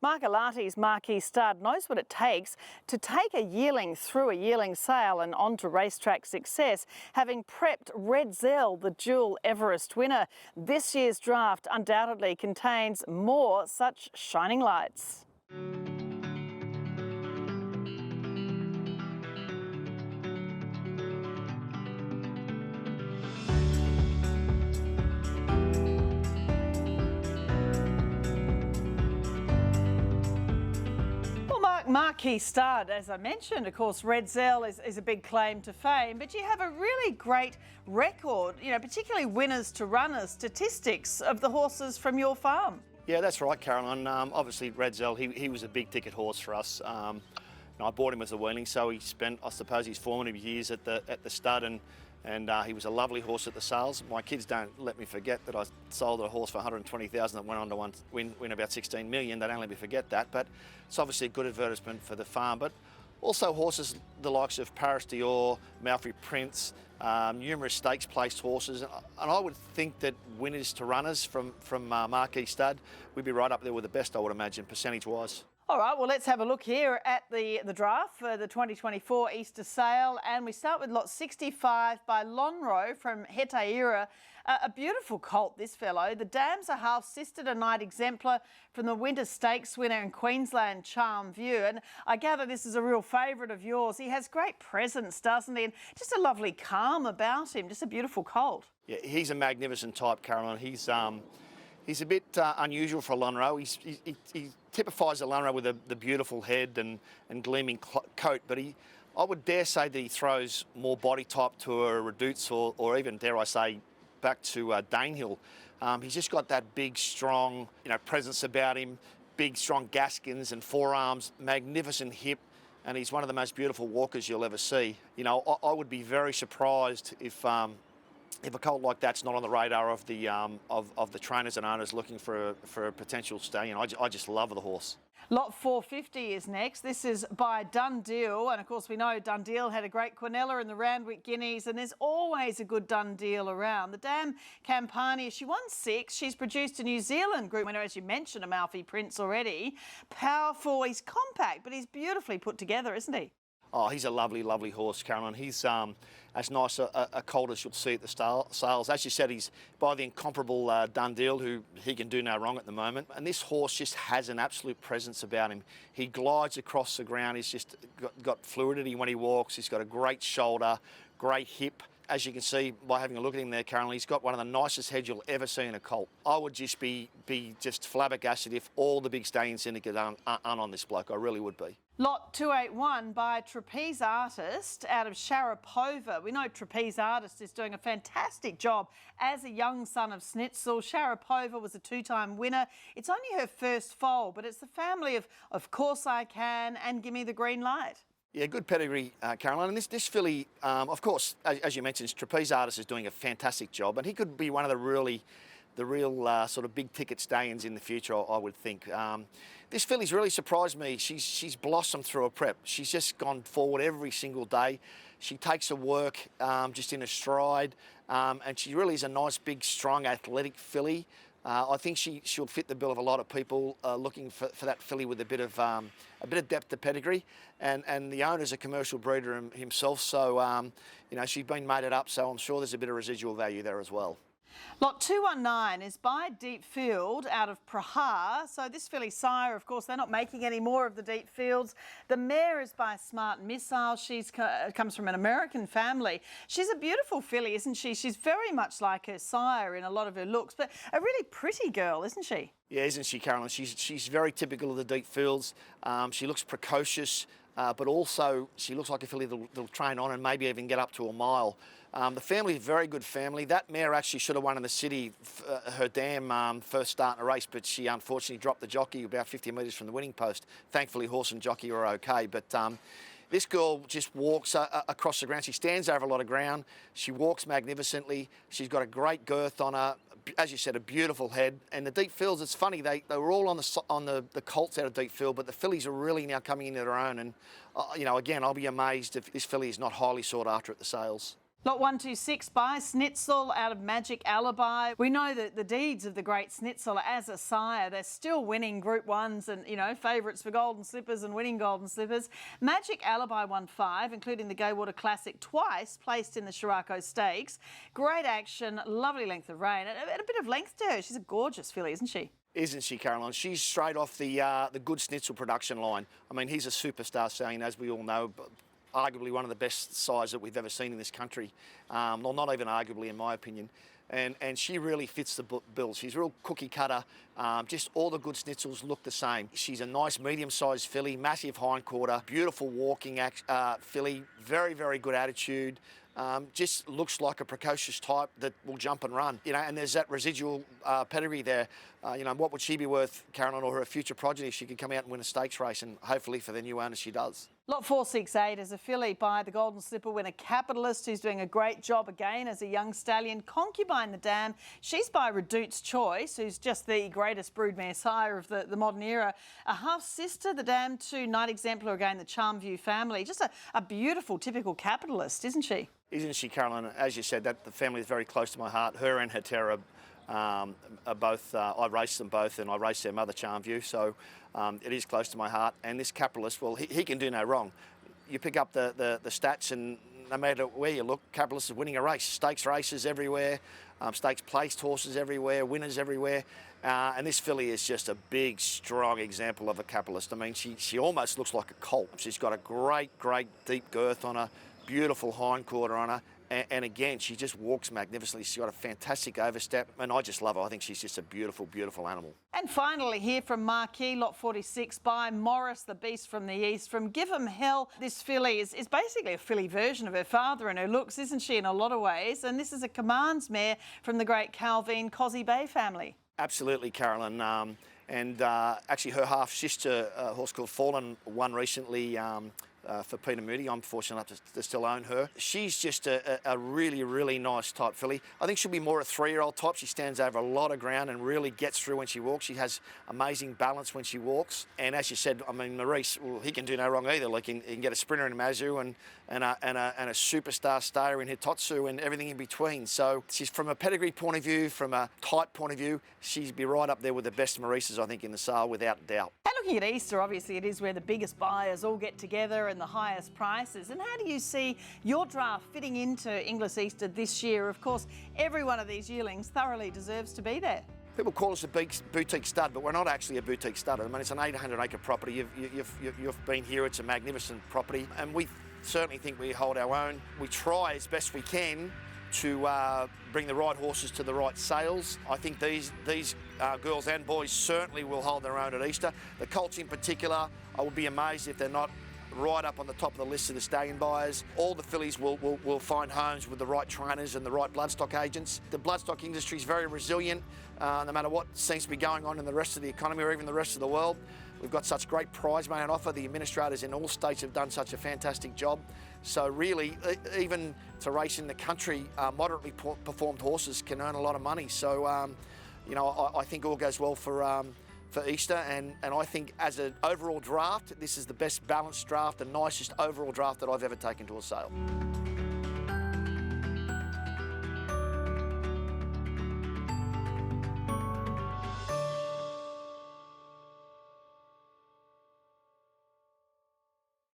Mark Alati's Marquee stud knows what it takes to take a yearling through a yearling sale and on to racetrack success, having prepped Red Zell, the dual Everest winner. This year's draft undoubtedly contains more such shining lights. Marquee stud, as I mentioned, of course, Red Zell is a big claim to fame, but you have a really great record, particularly winners to runners, statistics of the horses from your farm. Yeah, that's right, Caroline. Obviously, Red Zell, he was a big ticket horse for us. I bought him as a Yearling, so he spent, I suppose, his formative years at the stud, and he was a lovely horse at the sales. My kids don't let me forget that I sold a horse for $120,000 that went on to win about $16 million. They don't let me forget that, but it's obviously a good advertisement for the farm. But also horses the likes of Paris Dior, Malfi Prince, numerous stakes placed horses, and I would think that winners to runners from Marquee stud, we'd be right up there with the best, I would imagine, percentage-wise. All right, well, let's have a look here at the draft for the 2024 Easter Sale, and we start with lot 65 by Lonhro from Hetaira. A beautiful colt, this fellow. The dam's a half-sister to Night Exemplar from the Winter Stakes winner in Queensland, Charm View, and I gather this is a real favourite of yours. He has great presence, doesn't he, and just a lovely calm about him, just a beautiful colt. Yeah, he's a magnificent type, Caroline. He's a bit unusual for a Lonhro. He typifies a Lonhro with the beautiful head and gleaming coat, but I would dare say that he throws more body type to a Redoutes or even, dare I say, back to Danehill. He's just got that big, strong, presence about him, big, strong gaskins and forearms, magnificent hip, and he's one of the most beautiful walkers you'll ever see. I would be very surprised if a colt like that's not on the radar of the trainers and owners looking for a potential stallion. I just love the horse. Lot 450 is next. This is by Dundeel, and of course we know Dundeel had a great Quinella in the Randwick Guineas, and there's always a good Dundeel around. The dam Campania, she won 6. She's produced a New Zealand group winner, as you mentioned, Amalfi Prince already. Powerful, he's compact, but he's beautifully put together, isn't he? Oh, he's a lovely, lovely horse, Caroline. He's as nice a colt as you'll see at the sales. As you said, he's by the incomparable Dundeel, who he can do no wrong at the moment. And this horse just has an absolute presence about him. He glides across the ground. He's just got fluidity when he walks. He's got a great shoulder, great hip. As you can see by having a look at him there, Caroline, he's got one of the nicest heads you'll ever see in a colt. I would just be just flabbergasted if all the big stallion syndicate aren't on this bloke. I really would be. Lot 281 by Trapeze Artist out of Sharapova. We know Trapeze Artist is doing a fantastic job as a young son of Snitzel. Sharapova was a 2-time winner. It's only her first foal, but it's the family of Course I Can and Gimme the Green Light. Yeah, good pedigree, Caroline. And this filly, of course, as you mentioned, Trapeze Artist is doing a fantastic job, and he could be one of the real sort of big ticket stallions in the future, I would think. This filly's really surprised me. She's blossomed through a prep. She's just gone forward every single day. She takes her work just in a stride, and she really is a nice, big, strong, athletic filly. I think she'll fit the bill of a lot of people looking for that filly with a bit of depth to pedigree, and the owner's a commercial breeder himself, so she's been mated up, so I'm sure there's a bit of residual value there as well. Lot 219 is by Deep Field out of Prahar. So this filly sire, of course, they're not making any more of the Deep Fields. The mare is by Smart Missile. She comes from an American family. She's a beautiful filly, isn't she? She's very much like her sire in a lot of her looks, but a really pretty girl, isn't she? Yeah, isn't she, Caroline? She's very typical of the Deep Fields. She looks precocious, but also she looks like a filly that'll train on and maybe even get up to a mile. The family's a very good family. That mare actually should have won in the city, her dam first start in a race, but she unfortunately dropped the jockey about 50 metres from the winning post. Thankfully, horse and jockey are okay, but this girl just walks across the ground. She stands over a lot of ground. She walks magnificently. She's got a great girth on her. As you said, a beautiful head. And the Deep Fields, it's funny, they were all on the colts out of Deep Field, but the fillies are really now coming into their own. And, again, I'll be amazed if this filly is not highly sought after at the sales. Lot 126 by Snitzel out of Magic Alibi. We know that the deeds of the great Snitzel as a sire, they're still winning Group 1s and, you know, favourites for Golden Slippers and winning Golden Slippers. Magic Alibi won 5, including the Go Water Classic twice, placed in the Shirako Stakes. Great action, lovely length of rein, and a bit of length to her. She's a gorgeous filly, isn't she? Isn't she, Caroline? She's straight off the good Snitzel production line. I mean, he's a superstar stallion, as we all know. But arguably one of the best sires that we've ever seen in this country. Well, not even arguably, in my opinion. And she really fits the bill. She's a real cookie cutter. Just all the good Snitzels look the same. She's a nice medium-sized filly, massive hindquarter, beautiful walking filly, very, very good attitude. Just looks like a precocious type that will jump and run, you know, and there's that residual pedigree there. You know, what would she be worth, Caroline, or her future progeny if she could come out and win a stakes race, and hopefully for the new owner she does. Lot 468 is a filly by the Golden Slipper winner Capitalist, who's doing a great job again as a young stallion. Concubine the Dam, she's by Redout's Choice, who's just the greatest broodmare sire of the modern era. A half-sister, the Dam, to Knight Exemplar, again, the Charmview family. Just a beautiful, typical Capitalist, isn't she? Isn't she, Caroline? As you said, that the family is very close to my heart. Her and her Terra are both, I raced them both, and I raced their mother Charmview, so it is close to my heart. And this Capitalist, well, he can do no wrong. You pick up the stats, and no matter where you look, Capitalist is winning a race. Stakes races everywhere, stakes placed horses everywhere, winners everywhere. And this filly is just a big, strong example of a Capitalist. I mean, she almost looks like a colt. She's got a great, deep girth on her, beautiful hindquarter on her. And again, she just walks magnificently. She's got a fantastic overstep, and I just love her. I think she's just a beautiful, beautiful animal. And finally here from Marquee, lot 46 by Morris, the Beast from the East. From Give 'em Hell, this filly is basically a filly version of her father in her looks, isn't she, in a lot of ways? And this is a commands mare from the great Calvin Cosy Bay family. Absolutely, Carolyn. Actually, her half-sister, a horse called Fallen, won recently for Peter Moody. I'm fortunate enough to still own her. She's just a really, really nice type filly. I think she'll be more a 3-year-old type. She stands over a lot of ground and really gets through when she walks. She has amazing balance when she walks. And as you said, I mean, Maurice, well, he can do no wrong either. Like, he can get a sprinter in Mazu and a superstar stayer in Hitotsu and everything in between. So she's, from a pedigree point of view, from a type point of view, she'd be right up there with the best Maurices, I think, in the sale, without doubt. And looking at Easter, obviously it is where the biggest buyers all get together and the highest prices. And how do you see your draft fitting into Inglis Easter this year? Of course, every one of these yearlings thoroughly deserves to be there. People call us a boutique stud, but we're not actually a boutique stud. I mean, it's an 800-acre property. You've been here. It's a magnificent property, and we certainly think we hold our own. We try as best we can to bring the right horses to the right sales. I think these girls and boys certainly will hold their own at Easter. The colts in particular, I would be amazed if they're not right up on the top of the list of the stallion buyers. All the fillies will find homes with the right trainers and the right bloodstock agents. The bloodstock industry is very resilient, no matter what seems to be going on in the rest of the economy or even the rest of the world. We've got such great prize money on offer. The administrators in all states have done such a fantastic job. So really, even to race in the country, moderately performed horses can earn a lot of money. So, you know, I think all goes well for Easter, and I think as an overall draft, this is the best balanced draft, the nicest overall draft that I've ever taken to a sale.